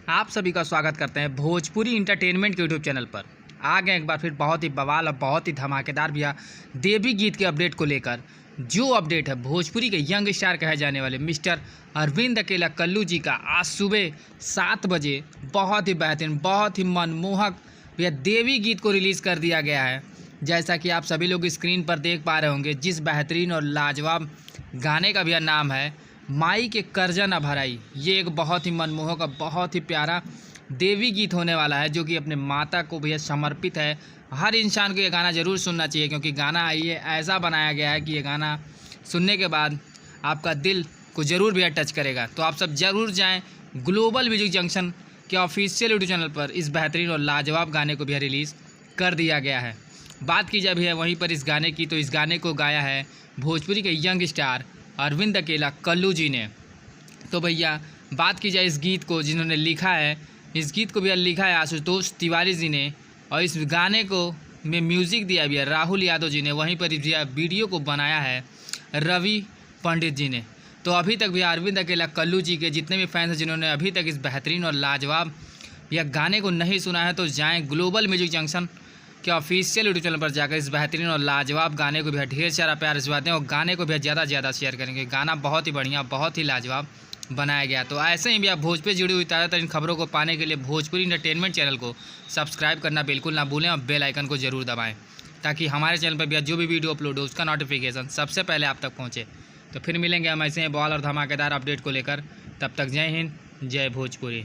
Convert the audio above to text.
आप सभी का स्वागत करते हैं भोजपुरी इंटरटेनमेंट के यूट्यूब चैनल पर। आ गए एक बार फिर बहुत ही बवाल और बहुत ही धमाकेदार भैया देवी गीत के अपडेट को लेकर। जो अपडेट है भोजपुरी के यंग स्टार कहे जाने वाले मिस्टर अरविंद अकेला कल्लू जी का आज सुबह 7 बजे बहुत ही बेहतरीन, बहुत ही मनमोहक भैया देवी गीत को रिलीज़ कर दिया गया है। जैसा कि आप सभी लोग स्क्रीन पर देख पा रहे होंगे, जिस बेहतरीन और लाजवाब गाने का भैया नाम है माई के कर्जा न भराई। ये एक बहुत ही मनमोहक और बहुत ही प्यारा देवी गीत होने वाला है, जो कि अपने माता को भैया समर्पित है। हर इंसान को ये गाना ज़रूर सुनना चाहिए, क्योंकि गाना ये ऐसा बनाया गया है कि ये गाना सुनने के बाद आपका दिल को ज़रूर भैया टच करेगा। तो आप सब ज़रूर जाएं ग्लोबल म्यूजिक जंक्शन के ऑफिशियल यूट्यूब चैनल पर। इस बेहतरीन और लाजवाब गाने को भैया रिलीज़ कर दिया गया है। बात की जाए भैया वहीं पर इस गाने की, तो इस गाने को गाया है भोजपुरी के यंग स्टार अरविंद अकेला कल्लू जी ने। तो भैया बात की जाए इस गीत को जिन्होंने लिखा है, इस गीत को भैया लिखा है आशुतोष तिवारी जी ने, और इस गाने को में म्यूज़िक दिया भैया राहुल यादव जी ने। वहीं पर भैया वीडियो को बनाया है रवि पंडित जी ने। तो अभी तक भैया अरविंद अकेला कल्लू जी के जितने भी फैंस हैं जिन्होंने अभी तक इस बेहतरीन और लाजवाब या गाने को नहीं सुना है, तो जाएँ ग्लोबल म्यूजिक जंक्शन के ऑफिशियल यूट्यूब चैनल पर जाकर इस बेहतरीन और लाजवाब गाने को भी ढेर सारा प्यार आशीर्वाद दें, और गाने को भी ज़्यादा से ज़्यादा शेयर करेंगे। गाना बहुत ही बढ़िया, बहुत ही लाजवाब बनाया गया। तो ऐसे ही भी आप भोजपुरी जुड़ी हुई ताज़ा तरीन खबरों को पाने के लिए भोजपुरी इंटरटेनमेंट चैनल को सब्सक्राइब करना बिल्कुल ना भूलें, और बेल आइकन को ज़रूर दबाएँ, ताकि हमारे चैनल पर भी जो भी वीडियो अपलोड हो उसका नोटिफिकेशन सबसे पहले आप तक पहुँचे। तो फिर मिलेंगे हम ऐसे ही बॉल और धमाकेदार अपडेट को लेकर। तब तक जय हिंद, जय भोजपुरी।